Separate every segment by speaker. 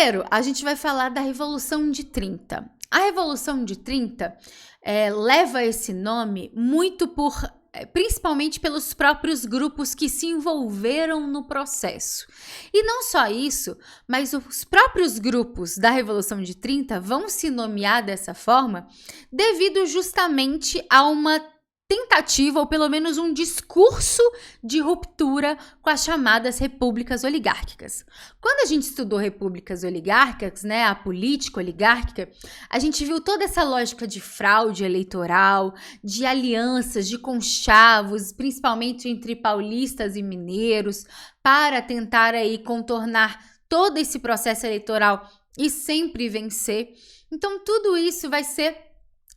Speaker 1: Primeiro, a gente vai falar da Revolução de 30. A Revolução de 30 leva esse nome muito principalmente pelos próprios grupos que se envolveram no processo. E não só isso, mas os próprios grupos da Revolução de 30 vão se nomear dessa forma devido justamente a uma tentativa, ou pelo menos um discurso de ruptura com as chamadas repúblicas oligárquicas. Quando a gente estudou repúblicas oligárquicas, né, a política oligárquica, a gente viu toda essa lógica de fraude eleitoral, de alianças, de conchavos, principalmente entre paulistas e mineiros, para tentar aí contornar todo esse processo eleitoral e sempre vencer. Então, tudo isso vai ser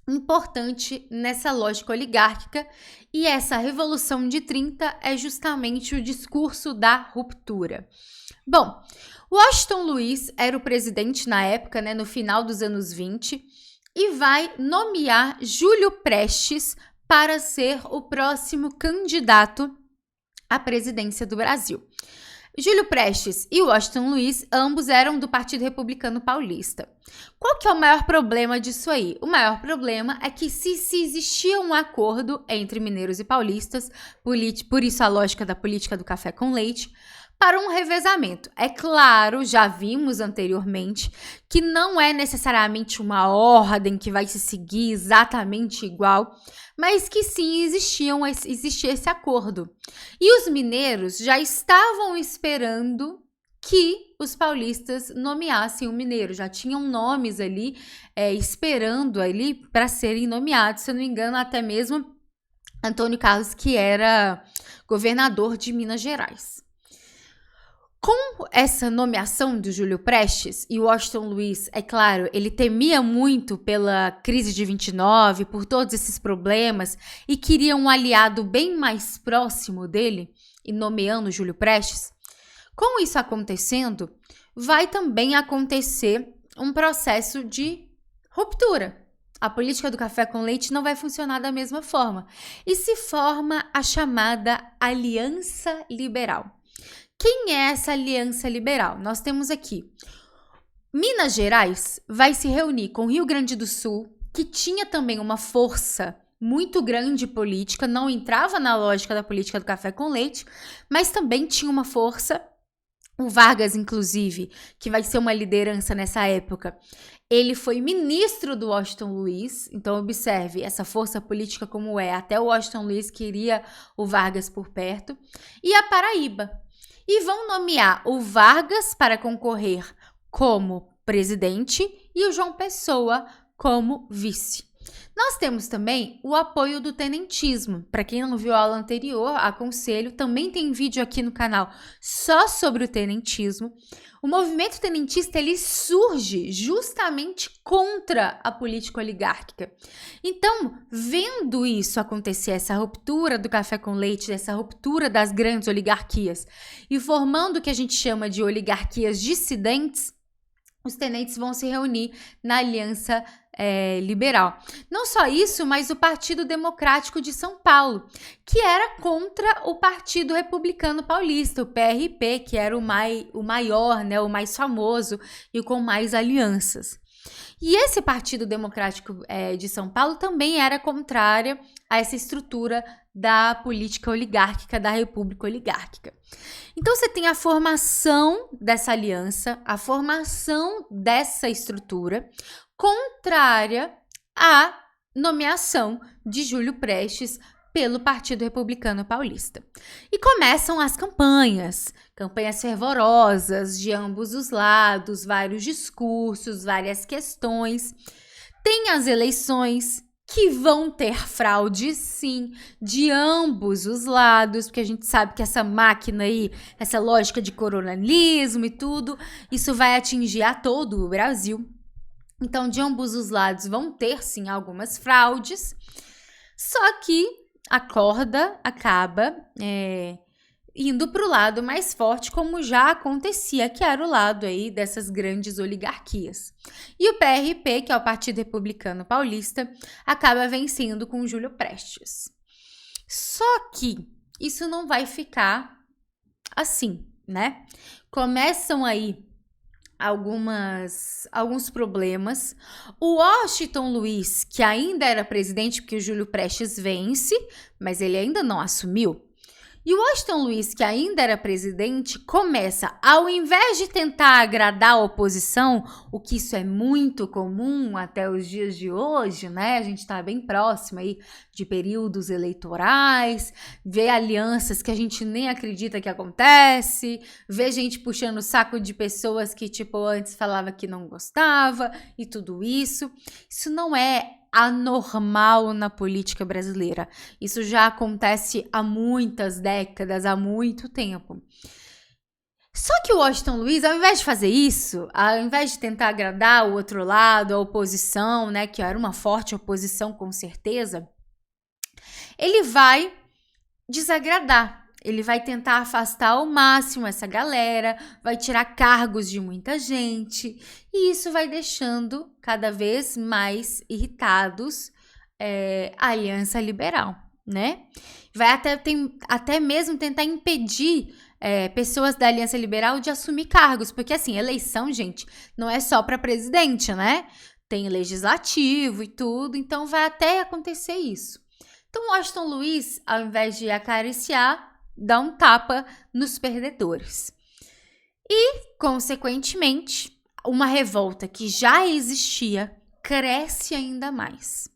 Speaker 1: importante nessa lógica oligárquica, e essa Revolução de 30 é justamente o discurso da ruptura. Bom, Washington Luiz era o presidente na época, né, no final dos anos 20, e vai nomear Júlio Prestes para ser o próximo candidato à presidência do Brasil. Júlio Prestes e Washington Luiz, ambos eram do Partido Republicano Paulista. Qual que é o maior problema disso aí? O maior problema é que se existia um acordo entre mineiros e paulistas, por isso a lógica da política do café com leite, para um revezamento. É claro, já vimos anteriormente, que não é necessariamente uma ordem que vai se seguir exatamente igual, mas que sim existia esse acordo. E os mineiros já estavam esperando que os paulistas nomeassem o mineiro, já tinham nomes ali esperando ali para serem nomeados, se eu não me engano, até mesmo Antônio Carlos, que era governador de Minas Gerais. Com essa nomeação do Júlio Prestes, e Washington Luiz, é claro, ele temia muito pela crise de 29, por todos esses problemas, e queria um aliado bem mais próximo dele, e nomeando Júlio Prestes. Com isso acontecendo, vai também acontecer um processo de ruptura. A política do café com leite não vai funcionar da mesma forma. E se forma a chamada Aliança Liberal. Quem é essa Aliança Liberal? Nós temos aqui Minas Gerais vai se reunir com Rio Grande do Sul, que tinha também uma força muito grande política, não entrava na lógica da política do café com leite, mas também tinha uma força. O Vargas, inclusive, que vai ser uma liderança nessa época, ele foi ministro do Washington Luiz, então observe essa força política como é, até o Washington Luiz queria o Vargas por perto, e a Paraíba. E vão nomear o Vargas para concorrer como presidente e o João Pessoa como vice. Nós temos também o apoio do tenentismo. Para quem não viu a aula anterior, aconselho, também tem vídeo aqui no canal só sobre o tenentismo. O movimento tenentista, ele surge justamente contra a política oligárquica. Então, vendo isso acontecer, essa ruptura do café com leite, essa ruptura das grandes oligarquias, e formando o que a gente chama de oligarquias dissidentes, os tenentes vão se reunir na Aliança Liberal. Não só isso, mas o Partido Democrático de São Paulo, que era contra o Partido Republicano Paulista, o PRP, que era o maior, né, o mais famoso e com mais alianças. E esse Partido Democrático de São Paulo também era contrária a essa estrutura da política oligárquica, da república oligárquica. Então, você tem a formação dessa aliança, a formação dessa estrutura contrária à nomeação de Júlio Prestes pelo Partido Republicano Paulista. E começam as campanhas fervorosas de ambos os lados, vários discursos, várias questões. Tem as eleições, que vão ter fraude, sim, de ambos os lados, porque a gente sabe que essa máquina aí, essa lógica de coronelismo e tudo, isso vai atingir a todo o Brasil. Então, de ambos os lados vão ter, sim, algumas fraudes, só que a corda acaba indo para o lado mais forte, como já acontecia, que era o lado aí dessas grandes oligarquias. E o PRP, que é o Partido Republicano Paulista, acaba vencendo com Júlio Prestes. Só que isso não vai ficar assim, né? Começam aí alguns problemas. O Washington Luiz, que ainda era presidente, porque o Júlio Prestes vence, mas ele ainda não assumiu. E o Washington Luiz, que ainda era presidente, começa, ao invés de tentar agradar a oposição, o que isso é muito comum até os dias de hoje, né? A gente está bem próximo aí de períodos eleitorais, vê alianças que a gente nem acredita que acontece, vê gente puxando o saco de pessoas que, tipo, antes falava que não gostava e tudo isso. Isso não é anormal na política brasileira. Isso já acontece há muitas décadas, há muito tempo. Só que o Washington Luiz, ao invés de fazer isso, ao invés de tentar agradar o outro lado, a oposição, né, que era uma forte oposição com certeza, ele vai desagradar. Ele vai tentar afastar ao máximo essa galera, vai tirar cargos de muita gente, e isso vai deixando cada vez mais irritados a Aliança Liberal, né? Vai até mesmo tentar impedir pessoas da Aliança Liberal de assumir cargos, porque assim, eleição, gente, não é só para presidente, né? Tem legislativo e tudo, então vai até acontecer isso. Então, Washington Luiz, ao invés de acariciar, dá um tapa nos perdedores. E, consequentemente, uma revolta que já existia cresce ainda mais.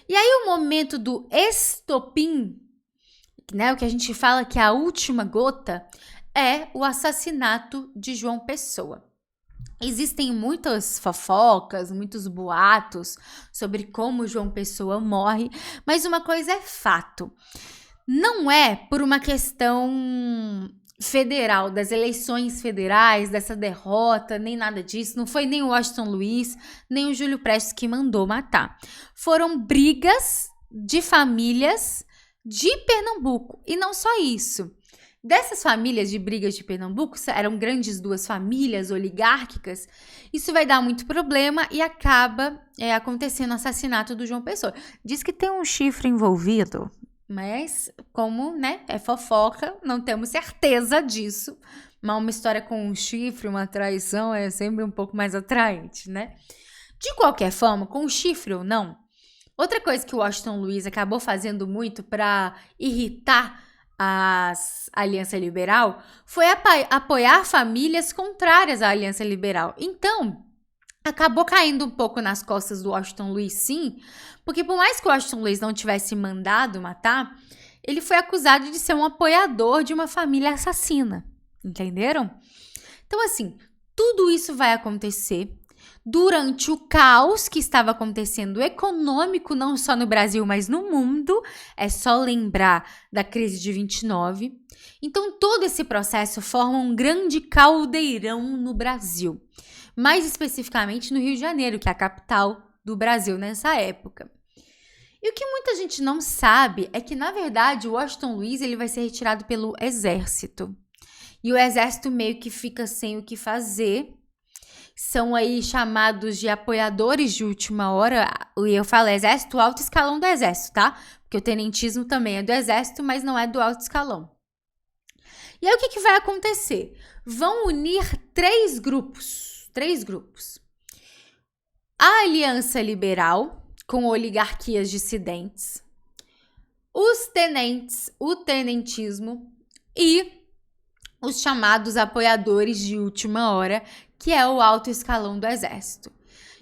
Speaker 1: E aí o momento do estopim, né, o que a gente fala que é a última gota, é o assassinato de João Pessoa. Existem muitas fofocas, muitos boatos sobre como João Pessoa morre, mas uma coisa é fato. Não é por uma questão federal, das eleições federais, dessa derrota, nem nada disso. Não foi nem o Washington Luiz, nem o Júlio Prestes que mandou matar. Foram brigas de famílias de Pernambuco. E não só isso. Dessas famílias de brigas de Pernambuco, eram grandes duas famílias oligárquicas, isso vai dar muito problema e acaba acontecendo o assassinato do João Pessoa. Diz que tem um chifre envolvido, mas como, né, é fofoca, não temos certeza disso. Mas uma história com um chifre, uma traição é sempre um pouco mais atraente, né? De qualquer forma, com chifre ou não, outra coisa que o Washington Luiz acabou fazendo muito para irritar a Aliança Liberal foi apoiar famílias contrárias à Aliança Liberal. Então, acabou caindo um pouco nas costas do Washington Luiz, sim, porque por mais que o Washington Luiz não tivesse mandado matar, ele foi acusado de ser um apoiador de uma família assassina, entenderam? Então, assim, tudo isso vai acontecer durante o caos que estava acontecendo econômico, não só no Brasil, mas no mundo. É só lembrar da crise de 29. Então, todo esse processo forma um grande caldeirão no Brasil. Mais especificamente no Rio de Janeiro, que é a capital do Brasil nessa época. E o que muita gente não sabe é que, na verdade, o Washington Luiz ele vai ser retirado pelo exército. E o exército meio que fica sem o que fazer. São aí chamados de apoiadores de última hora. E eu falo exército, alto escalão do exército, tá? Porque o tenentismo também é do exército, mas não é do alto escalão. E aí o que vai acontecer? Vão unir três grupos. A Aliança Liberal, com oligarquias dissidentes, os tenentes, o tenentismo e os chamados apoiadores de última hora, que é o alto escalão do exército.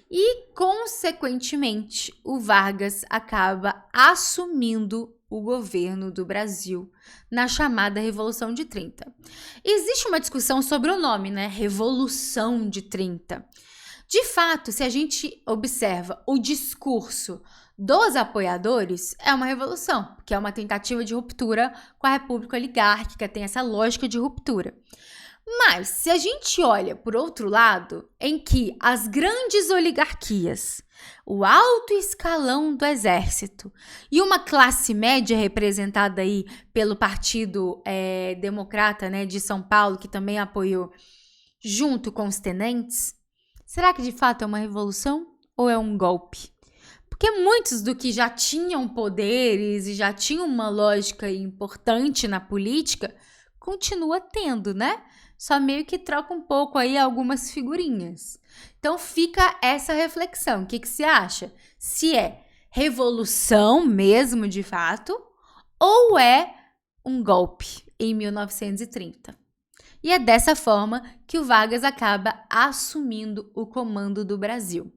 Speaker 1: E, consequentemente, o Vargas acaba assumindo o governo do Brasil na chamada Revolução de 30. Existe uma discussão sobre o nome, né? Revolução de 30. De fato, se a gente observa o discurso dos apoiadores, é uma revolução, porque é uma tentativa de ruptura com a República Oligárquica, tem essa lógica de ruptura. Mas, se a gente olha por outro lado, em que as grandes oligarquias, o alto escalão do exército e uma classe média representada aí pelo Partido Democrata, né, de São Paulo, que também apoiou, junto com os tenentes, será que de fato é uma revolução ou é um golpe? Porque muitos do que já tinham poderes e já tinham uma lógica importante na política, continua tendo, né? só meio que troca um pouco aí algumas figurinhas. Então fica essa reflexão. O que você acha? Se é revolução mesmo de fato ou é um golpe em 1930? E é dessa forma que o Vargas acaba assumindo o comando do Brasil.